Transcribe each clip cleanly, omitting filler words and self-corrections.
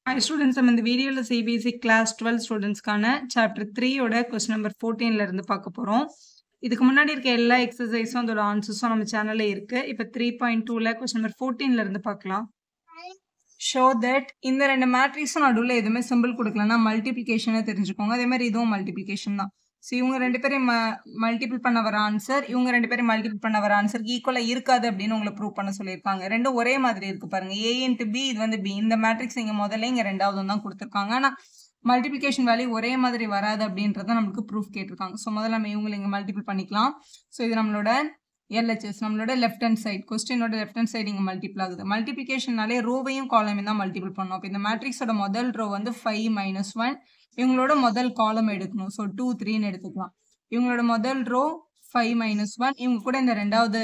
Hi students, நம்ம இந்த வீடியோல CBSE class 12 ஸ்டூடெண்ட்ஸ்க்கான chapter 3 ஓட question number 14 ல இருந்து பார்க்க போறோம். இதுக்கு முன்னாடி இருக்க எல்லா எக்ஸசைஸும் அதோட ஆன்சர்ஸும் நம்ம சேனல்ல இருக்கு. இப்போ 3.2 ல question number 14 ல இருந்து பார்க்கலாம். Show that இந்த ரெண்டு மேட்ரிக்ஸும் நடுவுல எதுவுமே சிம்பிள் கொடுக்கலன்னா மல்டிப்ளிகேஷனை தெரிஞ்சுக்கோங்க. அதே மாதிரி இதுவும் மல்டிப்ளிகேஷன் தான். ஸோ இவங்க ரெண்டு பேரும் மல்டிபிள் பண்ண வர ஆன்சர் இவங்க ரெண்டு பேரும் மல்டிபிள் பண்ண வர ஆன்சருக்கு ஈக்குவலாக இருக்காது அப்படின்னு உங்களை ப்ரூவ் பண்ண சொல்லியிருக்காங்க. ரெண்டும் ஒரே மாதிரி இருக்கு பாருங்க. A இன்ட்டு பி, இது வந்து பி. இந்த மேட்ரிக்ஸ் இங்கே முதல்ல இங்கே ரெண்டாவது தான் கொடுத்துருக்காங்க. ஆனால் மல்டிப்ளிகேஷன் வேல்யூ ஒரே மாதிரி வராது அப்படின்றத நமக்கு ப்ரூஃப் கேட்டிருக்காங்க. ஸோ முதல்ல நம்ம இவங்களை இங்கே மல்டிபிள் பண்ணிக்கலாம். ஸோ இது நம்மளோட LHS, நம்மளோட லெஃப்ட் ஹேண்ட் சைட், கொஸ்டினோட லெஃப்ட் ஹேண்ட் சைடு இங்கே மல்டிபிள் ஆகுது. மல்டிப்ளிகேஷனாலே ரோவையும் காலமையும் தான் மல்டிபிள் பண்ணோம். அப்போ இந்த மேட்ரிக்ஸோட முதல் ரோ வந்து 5 - 1, இவங்களோட முதல் காலம் எடுக்கணும். ஸோ 2 3ன்னு எடுத்துக்கலாம். இவங்களோட முதல் ரோ 5 - 1, இவங்க கூட இந்த ரெண்டாவது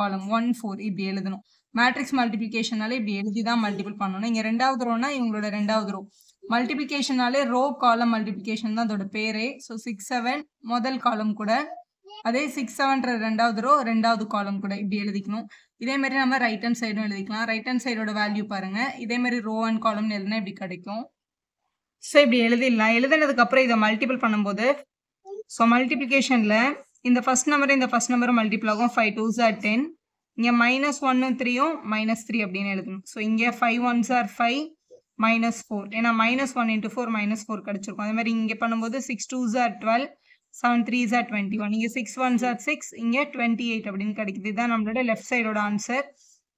காலம் 1 4 இப்படி எழுதணும். மேட்ரிக்ஸ் மல்டிப்ளிகேஷனாலே இப்படி எழுதி தான் மல்டிபிள் பண்ணணும். இங்கே ரெண்டாவது ரோனா இவங்களோட ரெண்டாவது ரோ. மல்டிப்ளிகேஷனாலே ரோ காலம் மல்டிப்ளிகேஷன் தான் அதோட பேரே. ஸோ 6 7 முதல் காலம் கூட, அதே 6 7ன்ற ரெண்டாவது ரோ ரெண்டாவது காலம் கூட இப்படி எழுதிக்கணும். இதே மாதிரி நம்ம ரைட் ஹேண்ட் சைடும் எழுதிக்கலாம். ரைட் ஹேண்ட் சைடோட வேல்யூ பாருங்க. இதே மாதிரி ரோ அண்ட் காலம்னு எழுதினா இப்படி கிடைக்கும். ஸோ இப்படி எழுதிடலாம். எழுதினதுக்கு அப்புறம் இதை மல்டிபிள் பண்ணும்போது, ஸோ மல்டிப்ளிகேஷன்ல இந்த ஃபர்ஸ்ட் நம்பரும் மல்டிபிள் ஆகும். 5 2s are 10. இங்கே -1 3யும் -3 அப்படின்னு எழுதணும். ஸோ இங்கே 5 1s are 5 -4, ஏன்னா -1 × 4 -4 கிடைச்சிருக்கும். அதே மாதிரி இங்கே பண்ணும்போது 6 2s are 12, 7 3s are 21, இங்கே 6 1s are 6, இங்கே 28 அப்படின்னு கிடைக்குது. இதுதான் நம்மளோட லெஃப்ட் சைடோட ஆன்சர்.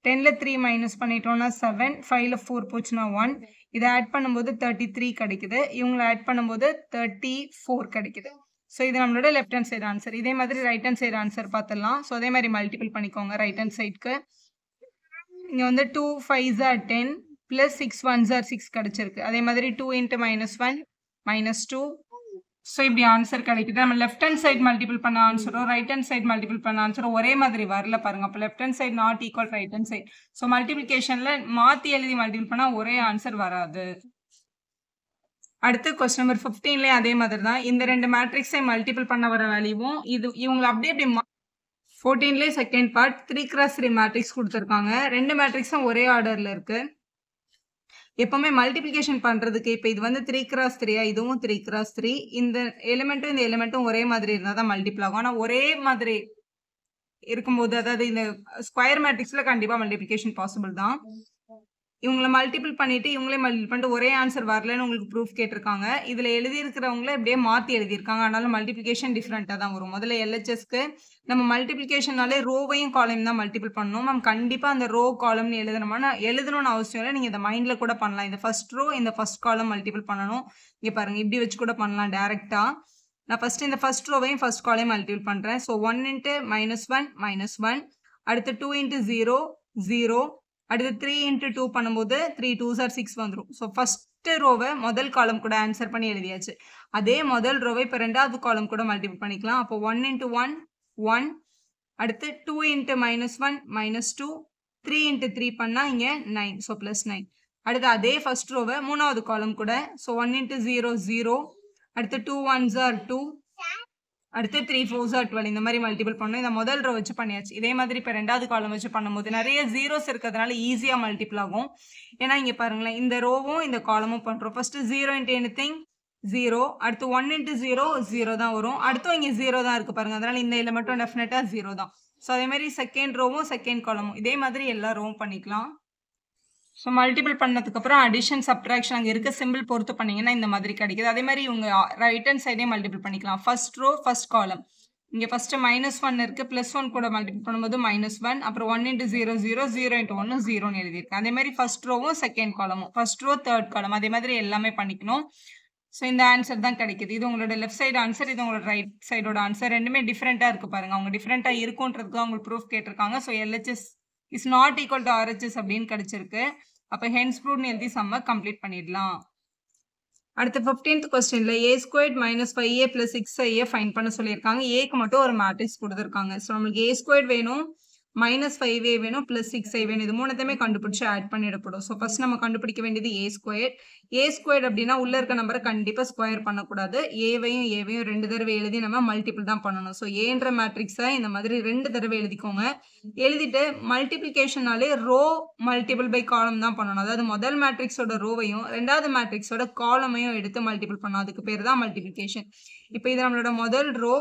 10ல 3 மைனஸ் பண்ணிட்டோம்னா 7, 5ல 4 போச்சுன்னா 1, இதை ஆட் பண்ணும்போது 33 கிடைக்குது. இவங்களை ஆட் பண்ணும்போது 34 கிடைக்குது. ஸோ இது நம்மளோட லெஃப்ட் ஹேண்ட் சைடு ஆன்சர். இதே மாதிரி ரைட் ஹேண்ட் சைடு ஆன்சர் பார்த்துடலாம். ஸோ அதே மாதிரி மல்டிபிள் பண்ணிக்கோங்க ரைட் ஹேண்ட் சைடுக்கு. இங்கே வந்து 2 5s are 10 + 6 1s are 6 கிடைச்சிருக்கு. அதே மாதிரி 2 × -1 -2. ஸோ இப்படி ஆன்சர் கிடைக்குது. நம்ம லெஃப்ட் ஹேண்ட் சைடு மல்டிபிள் பண்ண ஆன்சரும் ரைட் ஹேண்ட் சைடு மல்டிபிள் பண்ண ஆன்சரும் ஒரே மாதிரி வரல பாருங்க. அப்போ left hand side not equal right hand side. So மல்டிபிளிகேஷன்ல மாற்றி எழுதி மல்டிபிள் பண்ணால் ஒரே ஆன்சர் வராது. அடுத்து கொஸ்டின் நம்பர் 15லேயே அதே மாதிரி தான். இந்த ரெண்டு மேட்ரிக்ஸை மல்டிபிள் பண்ண வர வேல்யூவும் இவங்களை அப்படியே 14லேயே செகண்ட் பார்ட் 3 × 3 மேட்ரிக்ஸ் கொடுத்துருக்காங்க. ரெண்டு மேட்ரிக்ஸும் ஒரே ஆர்டர்ல இருக்கு. எப்பவுமே மல்டிப்ளிகேஷன் பண்றதுக்கு இப்போ இது வந்து 3 × 3, இதுவும் 3 × 3, இந்த எலிமெண்ட்டும் ஒரே மாதிரி இருந்தால் தான் மல்டிபிள் ஆகும். ஆனால் ஒரே மாதிரி இருக்கும்போது, அதாவது இந்த ஸ்கொயர் மேட்ரிக்ஸ்ல கண்டிப்பா மல்டிப்ளிகேஷன் பாசிபிள் தான். இவங்களை மல்டிபிள் பண்ணிட்டு இவங்களே மல்டிபிள் பண்ணிட்டு ஒரே ஆன்சர் வரலன்னு உங்களுக்கு ப்ரூஃப் கேட்டிருக்காங்க. இதுல எழுதி இருக்கிறவங்களே இப்படியே மாத்தி எழுதியிருக்காங்க. அதனால மல்டிப்ளிகேஷன் டிஃப்ரெண்டா தான் வரும். முதல்ல LHSக்கு நம்ம மல்டிப்ளிகேஷனாலே ரோவையும் காலம் தான் மல்டிபிள் பண்ணணும். நம்ம கண்டிப்பா அந்த ரோ காலம்னு எழுதணும்னு அவசியம் இல்லை. நீங்க இதை மைண்ட்ல கூட பண்ணலாம். இந்த ஃபர்ஸ்ட் ரோ இந்த ஃபர்ஸ்ட் காலம் மல்டிபிள் பண்ணணும். இங்க பாருங்க, இப்படி வச்சு கூட பண்ணலாம் டைரக்டா. நான் ஃபர்ஸ்ட் இந்த ஃபர்ஸ்ட் ரோவையும் ஃபர்ஸ்ட் காலையும் மல்டிபிள் பண்றேன். ஸோ 1 × -1 -1, அடுத்து 2 × 0 0, அடுத்து 3 × 2 பண்ணும்போது 3 2s are 6 வந்துடும். ஸோ ஃபர்ஸ்ட் ரோவை முதல் காலம் கூட ஆன்சர் பண்ணி எழுதியாச்சு. அதே முதல் ரோவை இப்போ ரெண்டாவது காலம் கூட மல்டிபிள் பண்ணிக்கலாம். அப்போ 1 × 1 1, அடுத்து 2 × -1 -2, 3 × 3 பண்ணா இங்க 9, ஸோ +9. அடுத்து அதே ஃபர்ஸ்ட் ரோவை மூணாவது காலம் கூட, ஸோ 1 × 0 0, அடுத்து 2 1s are 2, அடுத்து 3 4s are 12, இந்த மாதிரி மல்டிபிள் பண்ணணும். இந்த முதல் ரோ வச்சு பண்ணியாச்சு. இதே மாதிரி இப்போ ரெண்டாவது காலம் வச்சு பண்ணும்போது நிறைய ஜீரோஸ் இருக்கிறதுனால ஈஸியா மல்டிபிள் ஆகும். ஏன்னா இங்க பாருங்களேன், இந்த ரோவும் இந்த காலமும் பண்றோம். ஃபர்ஸ்ட் 0 × anything 0, அடுத்து 1 × 0 0 தான் வரும். அடுத்தும் இங்க 0 தான் இருக்கு பாருங்க. அதனால இந்த எலிமெண்ட்டும் டெஃபினட்டா 0 தான். ஸோ அதே மாதிரி செகண்ட் ரோவும் செகண்ட் காலமும் இதே மாதிரி எல்லா ரோவும் பண்ணிக்கலாம். ஸோ மல்டிபிள் பண்ணதுக்கு அப்புறம் அடிஷன் சப்ட்ராக்ஷன் அங்கே இருக்க சிம்பிள் பொறுத்து பண்ணீங்கன்னா இந்த மாதிரி கிடைக்குது. அதே மாதிரி இவங்க ரைட் ஹேண்ட் சைடே மல்டிபிள் பண்ணிக்கலாம். ஃபர்ஸ்ட் ரோ ஃபர்ஸ்ட் காலம், இங்கே ஃபர்ஸ்ட் -1 இருக்கு, +1 கூட மல்டிபிள் பண்ணும்போது -1, அப்புறம் 1 × 0 0, 0 × 1 0ன்னு எழுதியிருக்கேன். அதே மாதிரி ஃபர்ஸ்ட் ரோவும் செகண்ட் காலமும், ஃபர்ஸ்ட் ரோ தேர்ட் காலம், அதே மாதிரி எல்லாமே பண்ணிக்கணும். ஸோ இந்த ஆன்சர் தான் கிடைக்குது. இது உங்களோட லெஃப்ட் சைடு ஆன்சர், இது உங்களோட ரைட் சைடோட ஆன்சர். ரெண்டுமே டிஃப்ரெண்ட்டாக இருக்கு பாருங்க. அவங்க டிஃப்ரெண்ட்டாக இருக்குன்றதுக்கு அவங்க ப்ரூஃப் கேட்டிருக்காங்க. So LHS is not equal to RHS அப்படின்னு கிடைச்சிருக்கு. அப்போ ஹென்ஸ் ப்ரூவ்னு எழுதி சம்ம கம்ப்ளீட் பண்ணிடலாம். அடுத்து 15th கொஸ்டின்ல a² - 5a + 6ia ஃபைண்ட் பண்ண சொல்லியிருக்காங்க. ஏக்கு மட்டும் ஒரு மேட்ரிக்ஸ் கொடுத்துருக்காங்க. ஸோ நம்மளுக்கு a² வேணும், -5a வேணும் +6a வேணும். இது மூணுத்தையுமே கண்டுபிடிச்சு ஆட் பண்ணிடப்படும். ஸோ ஃபர்ஸ்ட் நம்ம கண்டுபிடிக்க வேண்டியது a ஸ்கொயர். a ஸ்கொயர் அப்படின்னா உள்ள இருக்க நம்பரை கண்டிப்பா ஸ்கொயர் பண்ணக்கூடாது. ஏவையும் 2 தடவை எழுதி நம்ம மல்டிபிள் தான் பண்ணணும். ஸோ ஏன்ற மேட்ரிக்ஸை இந்த மாதிரி 2 தடவை எழுதிக்கோங்க. எழுதிட்டு மல்டிப்ளிகேஷனாலே ரோ மல்டிபிள் பை காலம் தான் பண்ணணும். அதாவது முதல் மேட்ரிக்ஸோட ரோவையும் ரெண்டாவது மேட்ரிக்ஸோட காலமையும் எடுத்து மல்டிபிள் பண்ணணும். அதுக்கு பேர் தான் மல்டிப்ளிகேஷன். இப்போ இது நம்மளோட முதல் ரோ.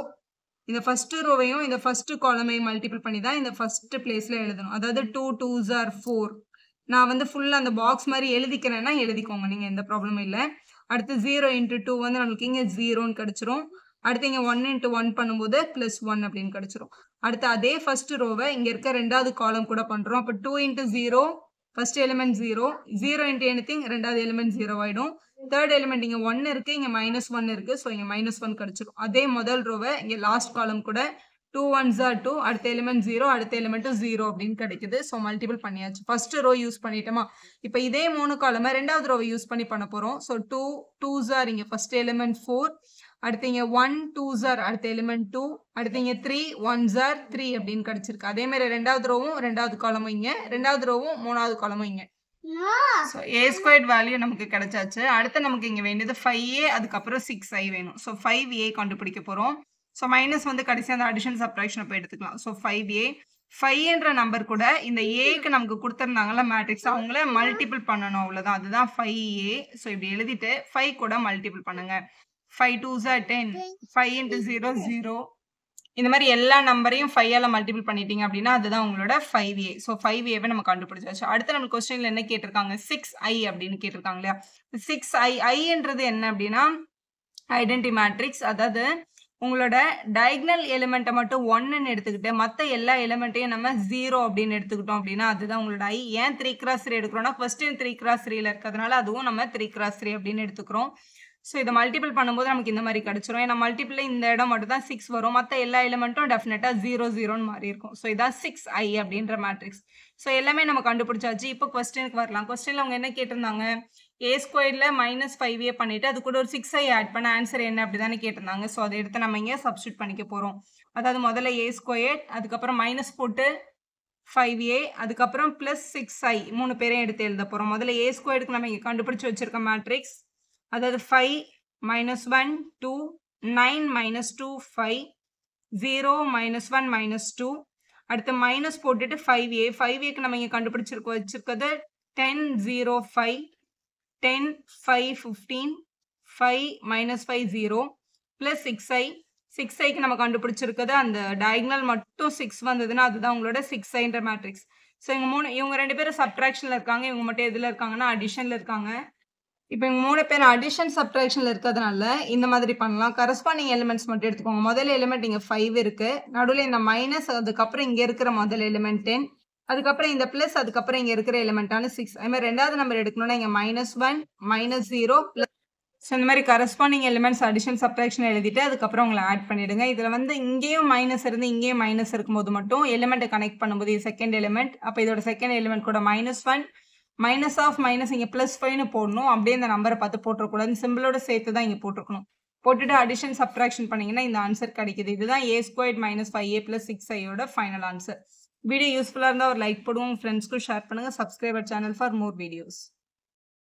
இந்த ஃபர்ஸ்ட் ரோவையும் இந்த ஃபர்ஸ்ட் காலமையும் மல்டிபிள் பண்ணி தான் இந்த ஃபர்ஸ்ட் பிளேஸ்ல எழுதணும். அதாவது 2 2s are 4. நான் வந்து ஃபுல்லா அந்த பாக்ஸ் மாதிரி எழுதிக்கிறேன்னா எழுதிக்கோங்க, நீங்க எந்த ப்ராப்ளமும் இல்லை. அடுத்து 0 × 2 வந்து நம்மளுக்கு இங்க 0ன்னு கிடைச்சிரும். அடுத்து இங்க 1 × 1 பண்ணும்போது +1 அப்படின்னு கிடைச்சிரும். அடுத்து அதே ஃபர்ஸ்ட் ரோவை இங்க இருக்க ரெண்டாவது காலம் கூட பண்றோம். அப்போ 2 × 0 ஃபர்ஸ்ட் எலிமெண்ட் 0, 0 × anything ரெண்டாவது எலிமெண்ட் 0 ஆயிடும். தேர்ட் எலிமெண்ட் இங்க 1 இருக்கு, இங்க -1 இருக்கு. ஸோ இங்க -1 கிடைச்சிரும். அதே முதல் ரோவை இங்க லாஸ்ட் காலம் கூட 2 1s are 2, அடுத்த எலிமெண்ட் 0, அடுத்த எலிமெண்ட்டும் 0 அப்படின்னு கிடைக்குது. ஸோ மல்டிபிள் பண்ணியாச்சு. ஃபர்ஸ்ட் ரோ யூஸ் பண்ணிட்டோமா? இப்போ இதே 3 காலமை ரெண்டாவது ரோவை யூஸ் பண்ணி பண்ண போறோம். ஸோ 2 2s are இங்க ஃபர்ஸ்ட் எலிமெண்ட் 4, அடுத்து இங்க 1 2s are அடுத்த எலிமெண்ட் 2, அடுத்து இங்க 3 1s are 3 அப்படின்னு கிடைச்சிருக்கு. அதே மாதிரி ரெண்டாவது ரோவும் ரெண்டாவது காலமும் இங்க, ரெண்டாவது ரோவும் மூணாவது காலமும் இங்க. ஸோ a ஸ்கொயர்ட் வேல்யூ நமக்கு கிடைச்சாச்சு. அடுத்து நமக்கு இங்க வேண்டியது 5a, அதுக்கப்புறம் 6i வேணும். ஸோ 5a கண்டுபிடிக்க போறோம். ஸோ மைனஸ் வந்து கடைசி அந்த அடிஷன் சப்ட்ராக்ஷன் போய் எடுத்துக்கலாம். ஸோ 5a 5என்ற நம்பர் கூட இந்த ஏக்கு நமக்கு கொடுத்துருந்தாங்கல்ல மேட்ரிக்ஸ், அவங்கள மல்டிபிள் பண்ணணும், அவ்வளோதான். அதுதான் 5a. ஸோ இப்படி எழுதிட்டு 5 கூட மல்டிபிள் பண்ணுங்க. 5 2s are 10, 5 × 0 0. இந்த மாதிரி எல்லா நம்பரையும் 5ஆல மல்டிபிள் பண்ணிட்டீங்க அப்படின்னா அதுதான் உங்களோட 5a. ஸோ 5aவை நம்ம கண்டுபிடிச்சாச்சு. அடுத்து நம்ம கொஸ்டின்ல என்ன கேட்டிருக்காங்க? 6i அப்படின்னு கேட்டிருக்காங்க இல்லையா? 6i ஐன்றது என்ன அப்படின்னா ஐடென்டி மேட்ரிக்ஸ். அதாவது உங்களோட டயகனல் எலிமெண்ட்டை மட்டும் 1ன்னு எடுத்துக்கிட்டு மற்ற எல்லா எலிமெண்ட்டையும் நம்ம 0 அப்படின்னு எடுத்துக்கிட்டோம் அப்படின்னா அதுதான் உங்களோட ஐ. ஏன் 3x3 எடுக்கிறோம்னா கொஸ்டின் 3x3ல இருக்கிறதுனால அதுவும் நம்ம 3x3 அப்படின்னு எடுத்துக்கிறோம். ஸோ இதை மல்டிபிள் பண்ணும்போது நமக்கு இந்த மாதிரி கிடைச்சிரும். ஏன்னா மல்டிபிள் இந்த இடம் மட்டும் தான் 6 வரும், மற்ற எல்லா எலிமெண்ட்டும் டெஃபினட்டா 0 0ன்னு மாறி இருக்கும். ஸோ இதான் 6i அப்படின்ற மேட்ரிக்ஸ். ஸோ எல்லாமே நம்ம கண்டுபிடிச்சாச்சு. இப்போ கொஸ்டினுக்கு வரலாம். கொஸ்டின்ல அவங்க என்ன கேட்டிருந்தாங்க? a ஸ்கொயர்ல -5a பண்ணிட்டு அது கூட ஒரு 6i ஆட் பண்ண ஆன்சர் என்ன அப்படிதானே கேட்டிருந்தாங்க. ஸோ அதை எடுத்து நம்ம இங்கே சப்ஸ்டியூட் பண்ணிக்க போறோம். அதாவது முதல்ல a ஸ்கொயர், அதுக்கப்புறம் மைனஸ் போட்டு 5a, அதுக்கப்புறம் +6i, மூணு பேரையும் எடுத்து எழுத போறோம். முதல்ல a ஸ்கொயருக்கு நம்ம இங்கே கண்டுபிடிச்சு வச்சிருக்க மேட்ரிக்ஸ், அதாவது 5 -1 2 9 -2 5 0 -1 -2. அடுத்து மைனஸ் போட்டுட்டு 5a, 5aக்கு நம்ம இங்கே வச்சிருக்கிறது 10 0 5 10 5 15 5 -5 0 +6i. 6iக்கு நம்ம கண்டுபிடிச்சிருக்கிறது அந்த டயகனல் மட்டும் 6 வந்ததுன்னா அதுதான் உங்களோட 6iன்ற மேட்ரிக்ஸ். ஸோ இவங்க 2 பேரும் சப்ட்ராக்ஷன்ல இருக்காங்க, இவங்க மட்டும் எதுல இருக்காங்கன்னா அடிஷன்ல இருக்காங்க. இப்போ இவங்க 3 பேர் அடிஷன் சப்ட்ராக்ஷன்ல இருக்கிறதுனால இந்த மாதிரி பண்ணலாம். கரஸ்பாண்டிங் எலிமெண்ட்ஸ் மட்டும் எடுத்துக்கோங்க. முதல் எலிமெண்ட் இங்க 5 இருக்கு, நடுவில் இந்த மைனஸ், அதுக்கப்புறம் இங்க இருக்கிற முதல் எலிமெண்ட் 10, அதுக்கப்புறம் இந்த பிளஸ், அதுக்கப்புறம் இங்க இருக்கிற எலிமெண்டான 6. அது மாதிரி ரெண்டாவது நம்பர் எடுக்கணும்னா இங்க -1 -0 +. ஸோ இந்த மாதிரி கரஸ்பாண்டிங் எலிமெண்ட்ஸ் அடிஷன் சப்ட்ராக்ஷன் எழுதிட்டு அதுக்கப்புறம் உங்களை ஆட் பண்ணிடுங்க. இதுல வந்து இங்கேயும் மைனஸ் இருந்து இங்கேயும் மைனஸ் இருக்கும்போது மட்டும் எலிமெண்ட்டை கனெக்ட் பண்ணும்போது இது செகண்ட் எலிமெண்ட், அப்போ இதோட செகண்ட் எலிமெண்ட் கூட -1 மைனஸ் ஆஃப் மைனஸ் இங்கே +5ன்னு போடணும். அப்படியே இந்த நம்பரை பார்த்து போட்டுறக்கூடாது, சிம்பிளோட சேர்த்து தான் இங்கே போட்டிருக்கணும். போட்டுட்டு அடிஷன் சப்ட்ராக்ஷன் பண்ணீங்கன்னா இந்த ஆன்சர் கிடைக்குது. இதுதான் a ஸ்கொயர்ட் -5a + 6iயோட ஃபைனல் ஆன்சர். வீடியோ யூஸ்ஃபுல்லாக இருந்தால் ஒரு லைக் போடுவோம், ஃப்ரெண்ட்ஸ்க்கும் ஷேர் பண்ணுங்கள். Subscriber channel for more videos.